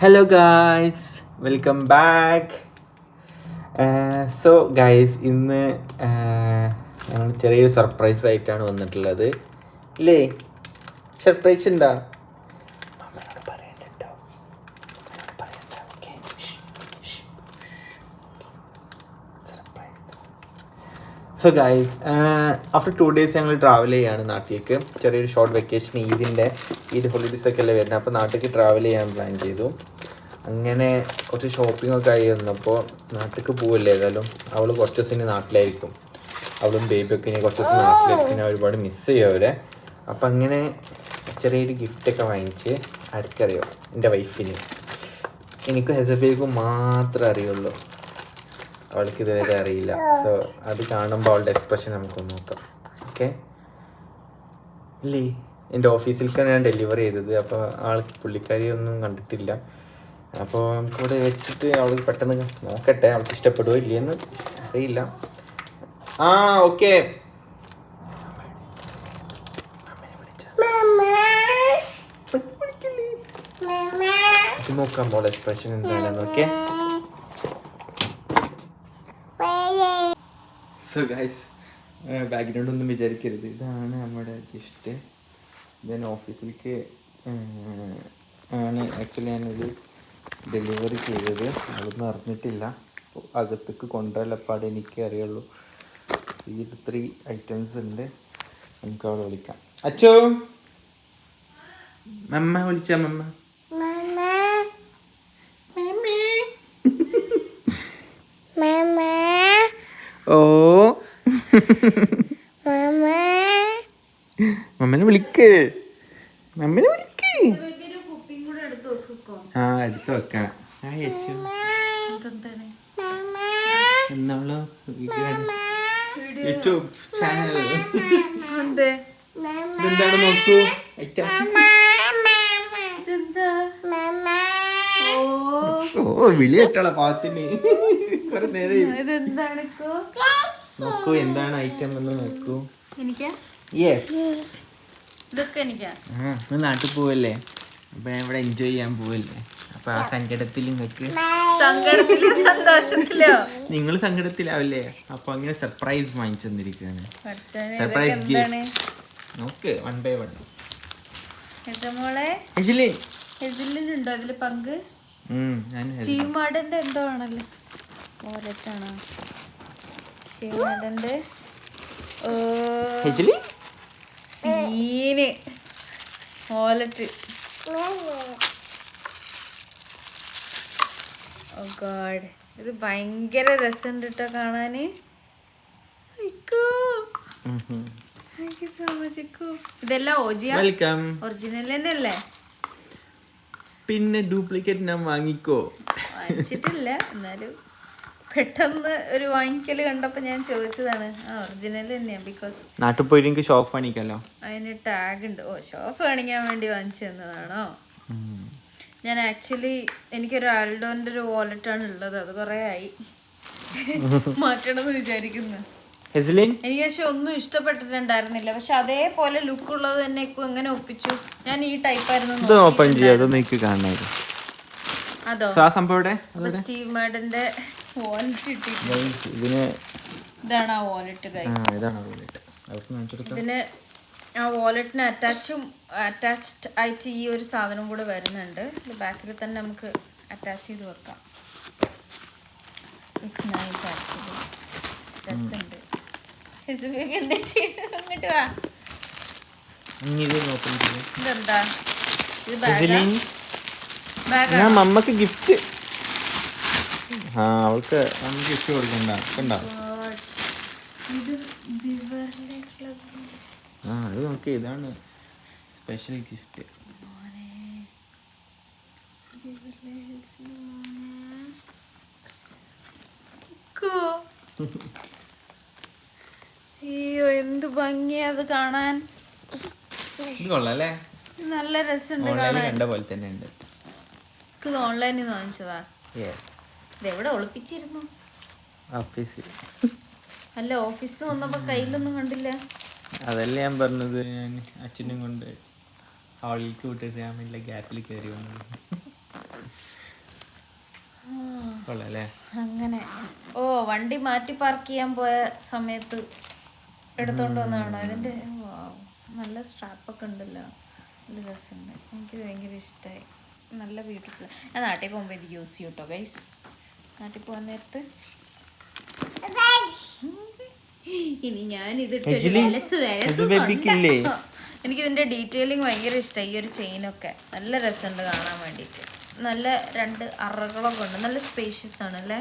Hello guys, welcome back. So guys, ഇന്ന് ഞങ്ങൾ ചെറിയൊരു സർപ്രൈസ് ആയിട്ടാണ് വന്നിട്ടുള്ളത്. ഇല്ലേ, സർപ്രൈസ് ഉണ്ടോ? സോ ഗായ്സ്, ആഫ്റ്റർ 2 days ഞങ്ങൾ ട്രാവൽ ചെയ്യാണ് നാട്ടിലേക്ക്. ചെറിയൊരു ഷോർട്ട് വെക്കേഷൻ, ഈദ് ഹോളിഡേയ്സ് ഒക്കെ അല്ലേ വരുന്നത്. അപ്പോൾ നാട്ടിലേക്ക് ട്രാവൽ ചെയ്യാൻ പ്ലാൻ ചെയ്തു. അങ്ങനെ കുറച്ച് ഷോപ്പിംഗ് ഒക്കെ ആയി വന്നപ്പോൾ നാട്ടിലേക്ക് പോവില്ല. ഏതായാലും അവൾ കുറച്ച് ദിവസം ഇനി നാട്ടിലായിരിക്കും. അവളും ബേബിയൊക്കെ ഇനി കുറച്ച് ദിവസം നാട്ടിലായിരിക്കും. ഞാൻ ഒരുപാട് മിസ് ചെയ്യും അവരെ. അപ്പം അങ്ങനെ ചെറിയൊരു ഗിഫ്റ്റൊക്കെ വാങ്ങിച്ച് ആർക്കറിയോ, എൻ്റെ വൈഫിന്. എനിക്ക് ഹെസബേക്കും മാത്രമേ അറിയുള്ളൂ, അവൾക്ക് ഇതുവരെ അറിയില്ല. സോ അത് കാണുമ്പോൾ അവളുടെ എക്സ്പ്രഷൻ നമുക്കൊന്ന് നോക്കാം. ഓക്കെ ഇല്ലേ, എൻ്റെ ഓഫീസിലേക്കാണ് ഞാൻ ഡെലിവറി ചെയ്തത്. അപ്പോൾ പുള്ളിക്കാരി ഒന്നും കണ്ടിട്ടില്ല. അപ്പോൾ നമുക്കിവിടെ വെച്ചിട്ട് അവൾ പെട്ടെന്ന് നോക്കട്ടെ, അവൾക്ക് ഇഷ്ടപ്പെടുമോ ഇല്ലയെന്ന് അറിയില്ല. ഓക്കെ, നോക്കാം മോളെ എക്സ്പ്രഷൻ എന്താണെന്ന്. ഓക്കെ. സോ ഗൈസ്, ബാക്ക്ഗ്രൗണ്ട് ഒന്നും വിചാരിക്കരുത്. ഇതാണ് നമ്മുടെ ഗിഫ്റ്റ്. ഞാൻ ഓഫീസിലേക്ക് ആണ് ആക്ച്വലി ഞാനിത് ഡെലിവറി ചെയ്തത്. അതൊന്നും അറിഞ്ഞിട്ടില്ല. അപ്പോൾ അകത്തേക്ക് കൊണ്ടുവരലപ്പാട് എനിക്ക് അറിയുള്ളൂ. ഈ 3 items ഉണ്ട്. നമുക്ക് അവിടെ വിളിക്കാം. അച്ചോ, മമ്മ വിളിച്ചാ. മമ്മ ഓ മമ്മനെ വിളിക്ക്, മമ്മനെ വിളിക്ക്. എടുത്ത് വെക്കാം. എന്നാളോ യൂട്യൂബ് ചാനൽ എന്താണ് നോക്കൂ. വിളി കേട്ടോളാ പാത്തിന്. കുറെ നേരം നോക്കൂ, എന്താണ് ഐറ്റം എന്ന് നോക്കൂ. നാട്ടിൽ പോവല്ലേ, അപ്പൊ ഞാൻ ഇവിടെ എൻജോയ് ചെയ്യാൻ പോവല്ലേ. അപ്പൊ ആ സങ്കടത്തിൽ നിങ്ങൾക്ക് നിങ്ങൾ സങ്കടത്തിലാവില്ലേ. അപ്പൊ അങ്ങനെ സർപ്രൈസ് വാങ്ങിച്ചു തന്നിരിക്കുകയാണ്. Surprise gift. നോക്ക്, 1 by 1. ഹെസിലിനുണ്ടോ അതില് പങ്ക്? സ്റ്റീവ് മാർഡന്റെ എന്തോ ആണല്ലോ, വാലറ്റാണോ സ്റ്റീവ് മാർഡന്റെ? സീന് വാലറ്റ്. ഓ ഗോഡ്, ഇത് ഭയങ്കര രസമുണ്ട് കേട്ടോ കാണാന്. ഇതെല്ലാം ഒറിജിനൽ തന്നെ അല്ലേ? പിന്നെ ഡ്യൂപ്ലിക്കേറ്റ് ഞാൻ വാങ്ങിച്ചിട്ടില്ല, എന്നാലും പെട്ടെന്ന് ഒരു വാങ്ങിക്കല് കണ്ടപ്പോ ഞാൻ ചോദിച്ചതാണ്. ഒറിജിനൽ തന്നെയാ. ബിക്കോസ് നാട്ടിൽ പോയിട്ട് ഷോപ്പ് കാണിക്കാലോ, അതിന് ടാഗ് ഉണ്ട്. ഷോപ്പ് കാണിക്കാൻ വേണ്ടി വാങ്ങിച്ചു തന്നതാണോ? ഞാൻ ആക്ച്വലി എനിക്കൊരു ആൽഡോന്റെ ഒരു വാലറ്റാണ് ഉള്ളത്. അത് കുറെ ആയി മാറ്റണമെന്ന് വിചാരിക്കുന്നു. എനിക്ക് പക്ഷെ ഒന്നും ഇഷ്ടപ്പെട്ടിട്ടുണ്ടായിരുന്നില്ല. പക്ഷെ അതേപോലെ ലുക്ക് ഉള്ളത് തന്നെ എങ്ങനെ ഒപ്പിച്ചു. ഞാൻ ഈ ടൈപ്പായിരുന്നു. അതോ സ്റ്റീവ് മാർഡന്റെ വാലറ്റ് ഇട്ടിട്ടുണ്ട്. ഇതാണ് ആ വാലറ്റ് ഗൈസ്. ഇതിന് ആ വാലറ്റിന് അറ്റാച്ച്ഡ് ആയിട്ട് ഈ ഒരു സാധനം കൂടെ വരുന്നുണ്ട്. ഇത് ബാക്കിൽ തന്നെ നമുക്ക് അറ്റാച്ച് ചെയ്ത് വെക്കാം. ഇറ്റ്സ് നൈസ് ആക്ച്വലി, രസമുണ്ട്. എന്താ ചെയ്യുന്നത്? അങ്ങോട്ട് വാ. ഇതെന്താ? ഇത് ബാഗ്. മമ്മക്ക് ഗിഫ്റ്റ്. അവൾക്ക് ഗിഫ്റ്റ് കൊടുക്കണ്ട. അത് നോക്കി, ഇതാണ് സ്പെഷ്യൽ ഗിഫ്റ്റ്. അയ്യോ, എന്ത് ഭംഗിയാ അത് കാണാൻ. കൊള്ളാല്ലേ, നല്ല രസമുണ്ട് കാണാൻ. കണ്ട പോലെ തന്നെ ഉണ്ട്. ഇത് ഓൺലൈനിൽ നിന്ന് വാങ്ങിച്ചതാ. ഇതെവിടെ ഒളിപ്പിച്ചിരുന്നു? അല്ല, ഓഫീസിൽ നിന്ന് വന്നപ്പോ കയ്യിലൊന്നും കണ്ടില്ല. അതല്ലേ ഞാൻ പറഞ്ഞത്. ഞാൻ അച്ഛനും കൊണ്ട് ഹാളിലേക്ക് വിട്ടിട്ട് ഞാൻ ഗ്യാപ്പിൽ കയറി വന്നത്. കൊള്ളാല്ലേ? അങ്ങനെ വണ്ടി മാറ്റി പാർക്ക് ചെയ്യാൻ പോയ സമയത്ത് എടുത്തോണ്ട് വന്നതാണ്. ഇതിന്റെ നല്ല സ്ട്രാപ്പൊക്കെ ഉണ്ടല്ലോ, നല്ല രസമുണ്ട്. എനിക്കിത് ഭയങ്കര ഇഷ്ടമായി, നല്ല ബ്യൂട്ടിഫുൾ. ഞാൻ നാട്ടിൽ പോകുമ്പോൾ ഇത് യൂസ് ചെയ്യും കേട്ടോ ഗൈസ്. നാട്ടിൽ പോകാൻ നേരത്ത് ഇനി ഞാൻ എനിക്കിതിൻ്റെ ഡീറ്റെയിലിംഗ് ഭയങ്കര ഇഷ്ടമായി. ഈ ഒരു ചെയിനൊക്കെ നല്ല രസമുണ്ട് കാണാൻ വേണ്ടിയിട്ട്. നല്ല 2 അറകളൊക്കെ ഉണ്ട്, നല്ല സ്പേഷ്യസ് ആണ് അല്ലേ.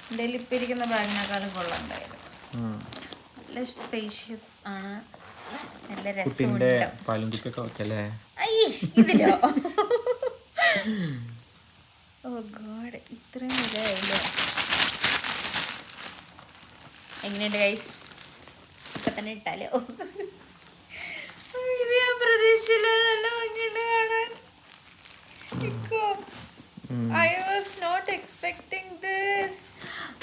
എൻ്റെ ഇപ്പം ഇരിക്കുന്ന ബാഗിനേക്കാളും കൊള്ളാണ്ടായത്. നല്ല സ്പേഷ്യസ് ആണ്, നല്ല രസമുണ്ട്. ഇതിലോ ഓ ഗോഡ്, ഇത്രയും ഇതായില്ലോ. എങ്ങനെയുണ്ട് ഗൈസ്? ഇപ്പൊ തന്നെ ഇട്ടാലോ? ഇത് ഞാൻ പ്രതീക്ഷിച്ചില്ല, നല്ല ഭംഗിയുണ്ട് കാണാൻ. I was not expecting this.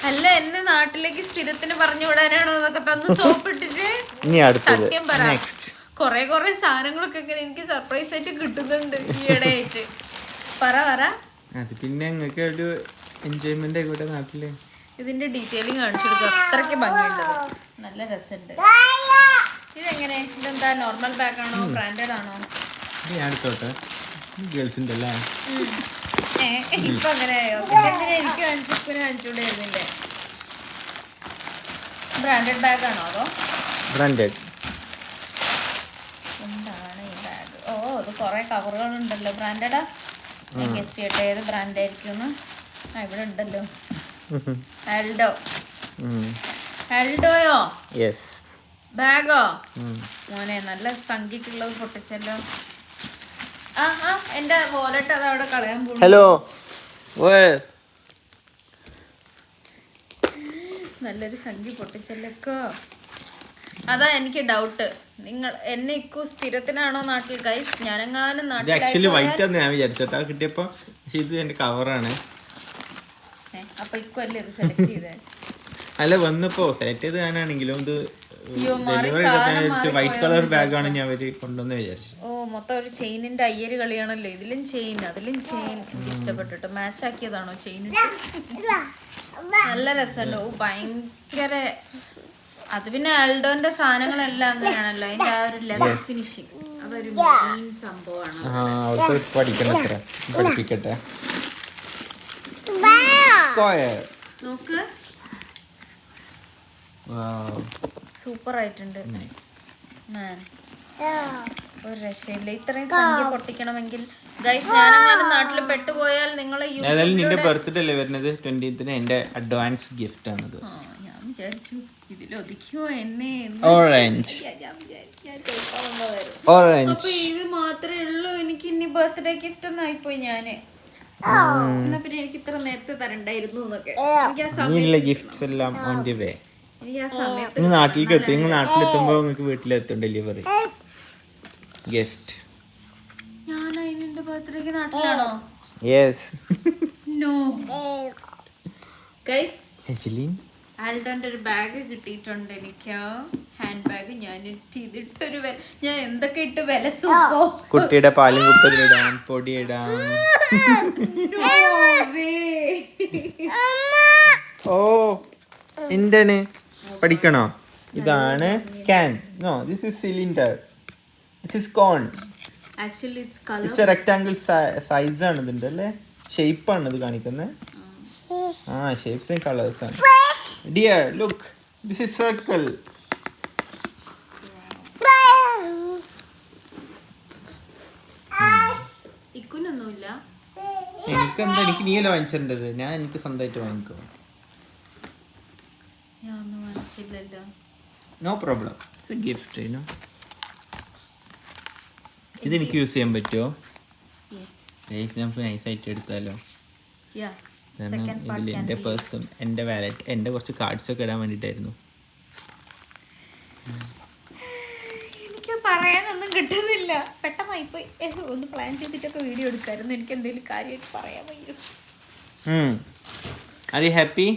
അല്ല, എന്നെ നാട്ടിലേക്ക് സ്ഥിരത്തിന് പറഞ്ഞു വിടാനാണോ ഇതൊക്കെ തന്ന് സോപ്പിട്ടിട്ട്? സത്യം പറ, കൊറേ സാധനങ്ങളൊക്കെ ഇങ്ങനെ എനിക്ക് സർപ്രൈസ് ആയിട്ട് കിട്ടുന്നുണ്ട് ഈയിടെ ആയിട്ട്. പറ പിന്നെ ഒരു എൻജോയ്മെന്റ് ആയിക്കോട്ടെ നാട്ടില്. ഇതിന്റെ ഡീറ്റെയിലിംഗ് കാണിച്ചു കൊടുക്കും, അത്രയ്ക്ക് ഭംഗിയുണ്ട്, നല്ല രസമുണ്ട്. ഇതെങ്ങനെ? ഇതെന്താ നോർമൽ ബാഗ് ആണോ ബ്രാൻഡഡ് ആണോ? ഞാൻ എടുത്തോട്ടെ, ഗേൾസിന്റെ അല്ലേ? ഇപ്പൊ അങ്ങനെയായോ? എനിക്ക് വാങ്ങിച്ചുകൂടായിരുന്നില്ലേ? ബ്രാൻഡഡ് ബാഗ് ആണോ അതോ ബ്രാൻഡഡ്? എന്താണ് ഈ ബാഗ്? ഇത് കുറെ കവറുകളുണ്ടല്ലോ. ബ്രാൻഡഡാ? ഞാൻ ഗസ് ചെയ്യട്ടെ ഏത് ബ്രാൻഡ് ആയിരിക്കും. ഇവിടെ ഉണ്ടല്ലോ, ആൽഡോയോ ബാഗോ? മോനെ നല്ല സംഖ്യക്കുള്ളത് പൊട്ടിച്ചല്ലോ. എന്റെ വാലറ്റ് അത് അവിടെ കളയാൻ പോകും. ഹലോ, നല്ലൊരു സംഖ്യ പൊട്ടിച്ചല്ലോ. അതാ എനിക്ക് ഡൗട്ട്, നിങ്ങൾ എന്നെ ഇക്കു സ്ഥിരത്തിനാണോ നാട്ടിൽ ഗൈസ്? ഞാനെങ്ങാനും കിട്ടിയപ്പോ ഇത് എന്റെ കവറാണ്. അപ്പൊ ഇക്കു അല്ലേ ഇത് സെലക്ട് ചെയ്തേ? അല്ല, വന്നപ്പോ സെലക്ട് ചെയ്ത് ഞാനാണെങ്കിലും ഇത് വൈറ്റ് കളർ ബാഗാണ് ഞാൻ കൊണ്ടുവന്ന് വിചാരിച്ചു. മൊത്തം ഒരു ചെയിനിന്റെ അയ്യര് കളിയാണല്ലോ. ഇതിലും ചെയിൻ അതിലും ചെയിൻ. എനിക്ക് ഇഷ്ടപ്പെട്ടിട്ട് മാച്ച് ആക്കിയതാണോ ചെയിൻ? നല്ല രസമുണ്ട്. ഭയങ്കര അത് പിന്നെ ആൽഡോന്റെ സാധനങ്ങളെല്ലാം അങ്ങനെയാണല്ലോ, അതിന്റെ ആ ഒരു ലെതർ ഫിനിഷിങ് അതൊരു മെയിൻ സംഭവമാണ്. പഠിപ്പിക്കട്ടെ. നോക്ക്, സൂപ്പർ ആയിട്ടുണ്ട്. ഒരു രക്ഷയില്ല. ഇത്രയും സംഖ്യ പൊട്ടിക്കണമെങ്കിൽ ഗൈസ്, ഞാനെങ്ങാനും നാട്ടിൽ പെട്ടുപോയാൽ നിങ്ങളെ നിന്റെ ബർത്ത്ഡേ അല്ലേ വരുന്നത് 20th, എന്റെ അഡ്വാൻസ് ഗിഫ്റ്റ് ആണത്. ഞാൻ വിചാരിച്ചു ഇതിലൊതുക്കിയോ എന്നെ. ഓറഞ്ച്. അപ്പൊ ഇത് മാത്രമേ ഉള്ളൂ എനിക്ക് ഇനി ബർത്ത്ഡേ ഗിഫ്റ്റ് ഒന്നും ആയിപ്പോയി ഞാന്. എന്നാ പിന്നെ എനിക്ക് ഇത്ര നേരത്തെ തരണ്ടായിരുന്നു എന്നൊക്കെ. എനിക്ക് ആ സമയത്ത് നാട്ടിലേക്ക് എത്തും. നിങ്ങൾ നാട്ടിലെത്തുമ്പോ നിങ്ങൾക്ക് വീട്ടിലെത്തും ഡെലിവറി ഗിഫ്റ്റ്. ഞാൻ അതിന്റെ ബർത്ത്ഡേക്ക് നാട്ടിലാണോ? യെസ്. നോ ഗൈസ്, ഹെജ്ലിൻ ആൽഡോന്റെ ഒരു ബാഗ് കിട്ടിയിട്ടുണ്ട് എനിക്ക്. Hand bag. ഞാൻ ഇതിട്ടൊരു ഞാൻ എന്തൊക്കെ ഇട്ട് വിലസൂപ്പോ. കുട്ടിയുടെ പാലും കുപ്പയിലിടാം, പൊടിയിടാം. ഓ, എന്താണ് പഠിക്കണോ? ഇതാണ് can. No, this is cylinder. This is cone. Actually it's colour. It's a rectangle size ആണ് ഇതിന്റെ അല്ലേ? ഷേപ്പ് ആണ് ഇത് കാണിക്കുന്നത്. ഷേപ്സ് ആൻഡ് കളേഴ്സ് ആണ്. Dear look, this is circle. ഇക്കുനൊന്നുമില്ല. എനിക്കെന്താ? എനിക്ക് നീയല്ലേ വാങ്ങിച്ചിട്ടുണ്ടത്, ഞാൻ എനിക്ക് സ്വന്തമായിട്ട് വാങ്ങിക്കോ. No problem, it's a gift. ഇത് എനിക്ക് യൂസ് ചെയ്യാൻ പറ്റുമോ? നമുക്ക് നൈസായിട്ട് എടുത്താലോ? ഇതിൽ എൻ്റെ പേഴ്സും എൻ്റെ വാലറ്റ്, എൻ്റെ കുറച്ച് കാർഡ്സ് ഒക്കെ ഇടാൻ വേണ്ടിയിട്ടായിരുന്നു. എനിക്ക് പറയാനൊന്നും കിട്ടുന്നില്ല, പെട്ടെന്നായിപ്പോയി. ഒന്ന് പ്ലാൻ ചെയ്തിട്ടൊക്കെ വീഡിയോ എടുക്കായിരുന്നു. എനിക്ക് എന്തെങ്കിലും കാര്യമായിട്ട് പറയാൻ വയ്യ. Are you happy?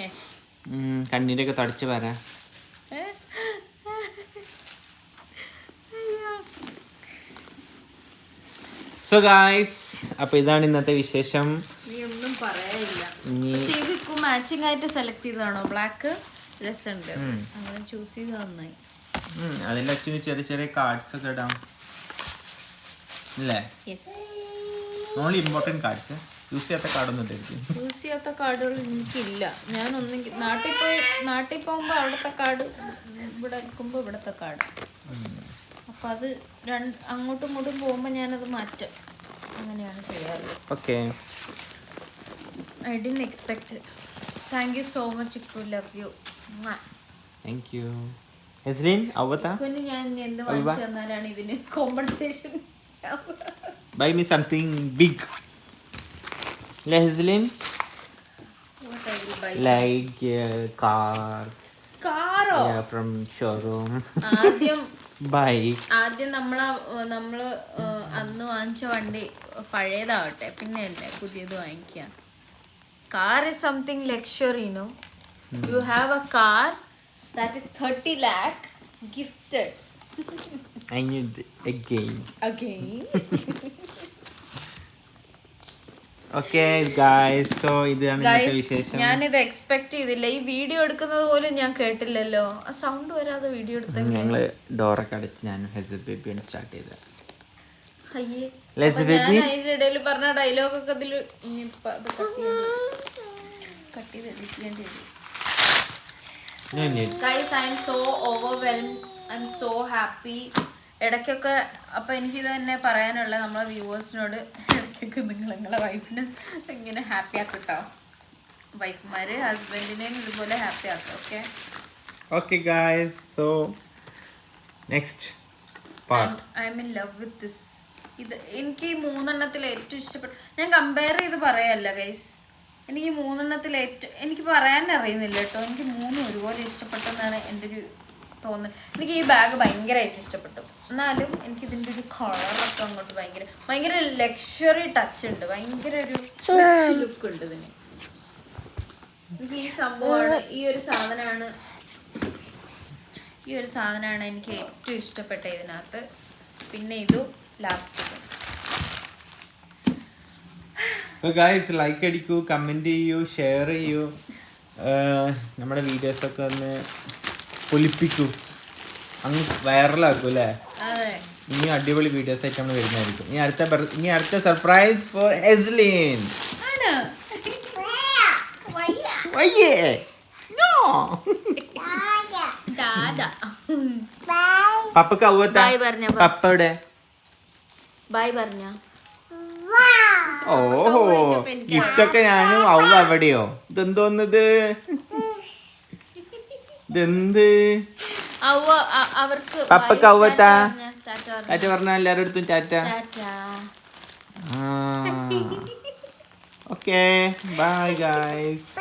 യെസ്. കണ്ണീരൊക്കെ തുടച്ച് പറ. സോ ഗായ്സ്, അപ്പോൾ ഇതാണ് ഇന്നത്തെ വിശേഷം. പക്ഷെ ഇത് മാച്ചിങ് ആയിട്ട് സെലക്ട് ചെയ്തതാണോ ബ്ലാക്ക്? രസമുണ്ട്, അങ്ങനെ ചൂസ് ചെയ്ത് നന്നായി. അതിൽ ആക്ച്വലി ചെറിയ ചെറിയ കാർഡ്സ് ഒക്കെ ഇടാം അല്ലേ? Yes, only important cards. Use ചെയ്യാത്ത കാർഡൊന്നും ഇട്ടായിരിക്കും. യൂസ് ചെയ്യാത്ത കാർഡുകൾ എനിക്കില്ല. ഞാൻ ഒന്നെങ്കിൽ നാട്ടിൽ പോകുമ്പോൾ അവിടുത്തെ കാർഡ്, ഇവിടെ നിൽക്കുമ്പോൾ ഇവിടുത്തെ കാർഡ്. അപ്പം അത് അങ്ങോട്ടും ഇങ്ങോട്ടും പോകുമ്പോൾ ഞാനത് മാറ്റും. അങ്ങനെയാണ് ചെയ്യാറ്. Okay, I didn't expect. Thank you so much Ikku, love you. Thank you. ഹെസ്ലിൻ അവതാ ഇക്കുവിന് ഞാൻ എന്ത് വാങ്ങിച്ചു തന്നാലാണ് ഇതിന് compensation? Buy me something big. ഹെസ്ലിൻ like car. കാറോ? from showroom. ആദ്യം നമ്മള് അന്ന് വാങ്ങിച്ച വണ്ടി പഴയതാവട്ടെ, പിന്നെ അല്ലേ പുതിയത് വാങ്ങിക്കുക. Car is something luxury, no? You have a car that is 30 lakh gifted. I need again. Okay guys, so ഇതാണ് ഇന്നത്തെ വിശേഷം. ഞാനിത് എക്സ്പെക്ട് ചെയ്തില്ല. ഈ വീഡിയോ എടുക്കുന്നത് പോലും ഞാൻ കേട്ടില്ലല്ലോ. ആ സൗണ്ട് വരാതെ വീഡിയോ എടുത്തെങ്കിൽ ഞങ്ങള് ഡോറൊക്കെ അടച്ച് ഞാൻ ഹെസൽ ബേബിയാണ് സ്റ്റാർട്ട് ചെയ്തത്. അയ്യേ, ഞാൻ അതിന്റെ ഇടയിൽ പറഞ്ഞ ഡയലോഗൊക്കെ ഇതിൽ കട്ട് ചെയ്ത് എഡിറ്റ് ചെയ്യേണ്ടി വരും. Guys, I am so overwhelmed. I am so happy. ഇടയ്ക്കൊക്കെ അപ്പം എനിക്കിത് തന്നെ പറയാനുള്ള നമ്മളെ വ്യൂവേഴ്സിനോട്, ഇടയ്ക്കൊക്കെ നിങ്ങളെ വൈഫിനെ ഇങ്ങനെ ഹാപ്പി ആക്കട്ടോ. വൈഫുമാര് ഹസ്ബൻഡിനെയും ഇതുപോലെ ഹാപ്പി ആക്കാം. Okay okay guys, so next part. I M in love with this. ഇത് എനിക്ക് ഈ മൂന്നെണ്ണത്തിൽ ഏറ്റവും ഇഷ്ടപ്പെട്ടു. ഞാൻ കമ്പയർ ചെയ്ത് പറയല്ല ഗൈസ്, എനിക്ക് ഈ മൂന്നെണ്ണത്തിൽ എനിക്ക് പറയാൻ അറിയുന്നില്ല കേട്ടോ. എനിക്ക് മൂന്നും ഒരുപോലെ ഇഷ്ടപ്പെട്ടെന്നാണ് എൻ്റെ ഒരു തോന്നൽ. എനിക്ക് ഈ ബാഗ് ഭയങ്കരമായിട്ട് ഇഷ്ടപ്പെട്ടു. എന്നാലും എനിക്ക് ഇതിൻ്റെ ഒരു കളറൊക്കെ അങ്ങോട്ട് ഭയങ്കര ലക്ഷറി ടച്ച് ഉണ്ട്. ഭയങ്കര ഒരു ലുക്ക് ഉണ്ട് ഇതിന്. എനിക്ക് ഈ സംഭവമാണ്, ഈ ഒരു സാധനമാണ് എനിക്ക് ഏറ്റവും ഇഷ്ടപ്പെട്ട ഇതിനകത്ത്. പിന്നെ ഇതും ലാസ്റ്റ്. സോ ഗായ്സ്, ലൈക്ക് അടിക്കൂ, കമൻറ്റ് ചെയ്യൂ, ഷെയർ ചെയ്യൂ, നമ്മുടെ വീഡിയോസൊക്കെ ഒന്ന് പൊലിപ്പിക്കൂ, അങ്ങ് വൈറലാക്കൂ അല്ലേ? ഇനി അടിപൊളി വീഡിയോസ് ആയിട്ട് നമ്മൾ വരുന്നതായിരിക്കും. ഇനി അടുത്ത സർപ്രൈസ് ഫോർ ഹെസ്ലിൻ. പപ്പക്ക് പപ്പയുടെ ബൈ പറഞ്ഞ. ഓഹോ, ഗിഫ്റ്റൊക്കെ ഞാനും അവ അവിടെയോ? ഇതെന്തോന്നത്? ഇതെന്ത്? പപ്പക്ക് അവത്താ ടാറ്റ പറഞ്ഞ എല്ലാവരുടെ അടുത്തും ടാറ്റ. Okay, bye guys.